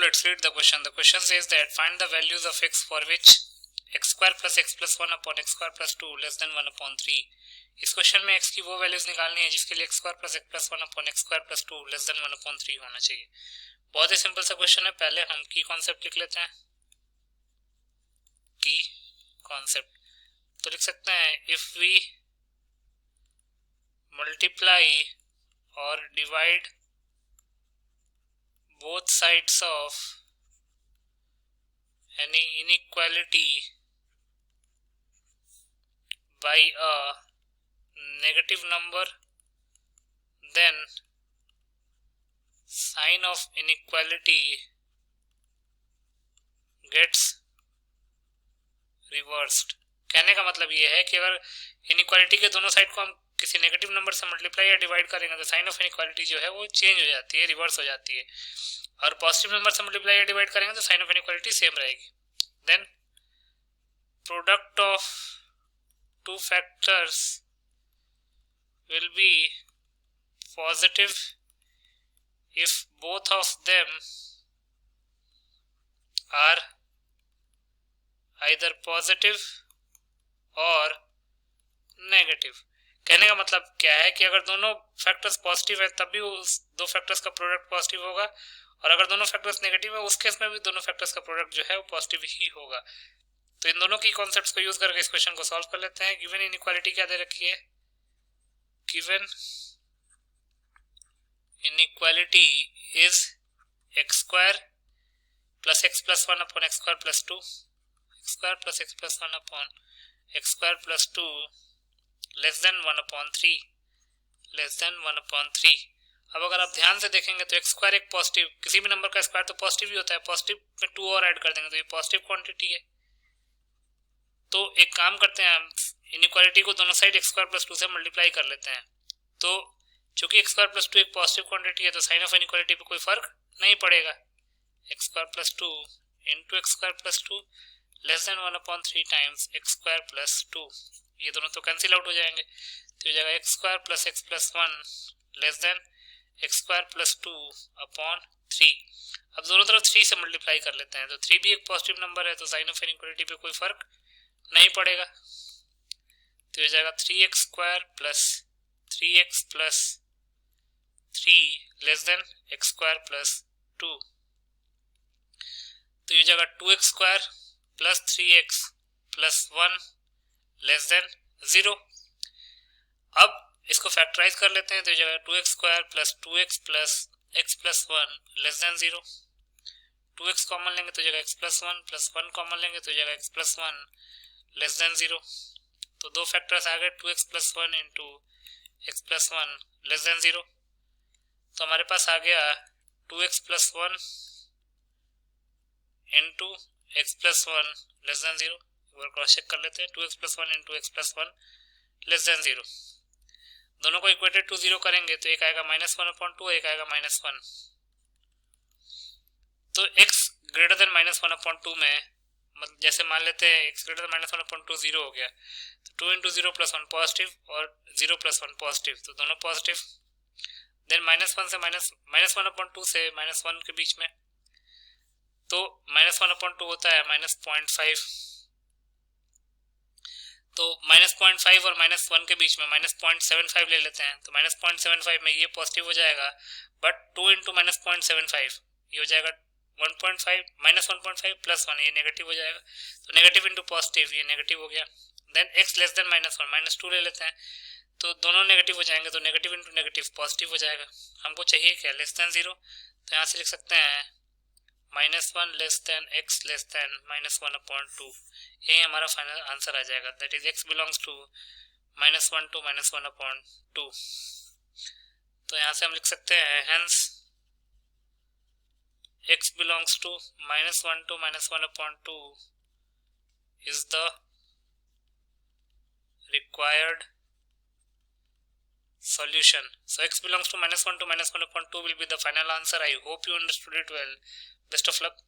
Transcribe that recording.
let's read the question. The question says that find the values of x for which x square plus x plus 1 upon x square plus 2 less than 1 upon 3. इस question में x की वो values निकालनी है जिसके लिए x square plus x plus 1 upon x square plus 2 less than 1 upon 3 होना चाहिए. बहुत ही सिंपल सा क्वेश्चन है. पहले हम की कॉन्सेप्ट लिख लेते हैं. की कॉन्सेप्ट तो लिख सकते हैं इफ वी मल्टीप्लाई और divide both sides of any inequality by a negative number, then sign of inequality gets reversed. कहने का मतलब ये है कि अगर इनइक्वालिटी के दोनों साइड को हम किसी नेगेटिव नंबर से मल्टीप्लाई या डिवाइड करेंगे तो साइन ऑफ इनइक्वालिटी जो है वो चेंज हो जाती है, रिवर्स हो जाती है. और पॉजिटिव नंबर से मल्टीप्लाई या डिवाइड करेंगे तो साइन ऑफ इनइक्वालिटी सेम रहेगी. Then product of two factors will be positive if both of them are either positive और नेगेटिव. कहने का मतलब क्या है कि अगर दोनों फैक्टर्स पॉजिटिव है तब भी उस दो फैक्टर्स का प्रोडक्ट पॉजिटिव होगा, और अगर दोनों फैक्टर्स नेगेटिव है उस केस में भी दोनों फैक्टर्स का प्रोडक्ट जो है वो पॉजिटिव ही होगा. तो इन दोनों की कॉन्सेप्ट्स को यूज करके इस क्वेश्चन को सॉल्व कर लेते हैं. गिवन इनइक्वालिटी क्या दे रखी है? Given inequality is x square plus x plus 1 upon x square plus 2, x square plus x plus 1 upon x square plus 2 less than 1 upon 3, less than 1 upon 3. अब अगर आप ध्यान से देखेंगे तो एक्स स्क्वायर एक पॉजिटिव, किसी भी नंबर का स्क्वायर तो पॉजिटिव ही होता है. पॉजिटिव में 2 और ऐड कर देंगे तो ये पॉजिटिव क्वांटिटी है. तो एक काम करते हैं, हम इनइक्वालिटी को दोनों साइड एक्स स्क्वायर प्लस 2 से मल्टीप्लाई कर लेते हैं. तो चूंकि एक्स स्क्वायर प्लस 2 एक पॉजिटिव क्वांटिटी है तो साइन ऑफ इनइक्वालिटी पे कोई फर्क नहीं पड़ेगा. X square plus 2 into x square plus 2 less than 1 upon 3 times x square plus 2. ये दोनों तो कैंसिल आउट हो जाएंगे. तो ये जाएगा x square plus x plus 1 less then x square plus 2 upon 3. अब दोनों तरफ 3 से मल्टीप्लाई कर लेते हैं तो 3 भी एक पॉजिटिव नंबर है तो साइन ऑफ इनइक्वालिटी पे कोई फर्क नहीं पड़ेगा. तो ये जाएगा 3x square plus 3x plus 3 less than x square plus 2. तो ये जाएगा 2x square plus 3x plus 1 less than 0. अब इसको फैक्टराइज कर लेते हैं तो ये जाएगा 2x square plus 2x plus x plus 1 less than 0. 2x common लेंगे तो जाएगा x प्लस 1 प्लस 1 कॉमन लेंगे तो जाएगा x प्लस 1 लेस देन 0. तो दो फैक्टर्स आ गए 2x plus 1 into x plus 1 less than 0. तो हमारे पास आ गया 2x plus 1 into x plus 1 less than 0. एक बार क्रॉस चेक कर लेते हैं. 2x plus 1 into x plus 1 less than 0. दोनों को इक्वेटेड टू 0 करेंगे तो एक आएगा माइनस 1 अपॉन 2, एक आएगा माइनस 1. तो x greater than minus 1 upon 2 में मतलब जैसे मान लेते हैं x greater than minus 1 upon 2 0 हो गया तो 2 इंटू 0 प्लस 1 पॉजिटिव और 0 प्लस 1 पॉजिटिव, तो दोनों पॉजिटिव. देन माइनस 1 से माइनस 1 अपॉन 2 से माइनस 1 के बीच में तो माइनस 1 अपॉन 2 होता है माइनस 0.5. तो माइनस 0.5 और माइनस 1 के बीच में माइनस 0.75 ले लेते हैं तो माइनस 0.75 में ये पॉजिटिव हो जाएगा, बट 2 इंटू माइनस 0.75 ये हो जाएगा 1.5 माइनस 1.5 प्लस 1 ये नेगेटिव हो जाएगा. तो नेगेटिव इंटू पॉजिटिव ये नेगेटिव हो गया. Then x less than minus 1 minus 2 ले लेते हैं तो दोनों नेगेटिव हो जाएंगे तो नेगेटिव इंटू नेगेटिव पॉजिटिव हो जाएगा. हमको चाहिए क्या? Less than 0. तो यहाँ से लिख सकते हैं minus 1 less than x less than minus 1 upon 2. यही हमारा फाइनल आंसर आ जाएगा. That is x belongs to minus 1 to minus 1 upon 2. तो यहाँ से हम लिख सकते हैं hence x belongs to minus 1 to minus 1 upon 2 is the required solution. So x belongs to minus 1 upon 2 will be the final answer. I hope you understood it well. Best of luck.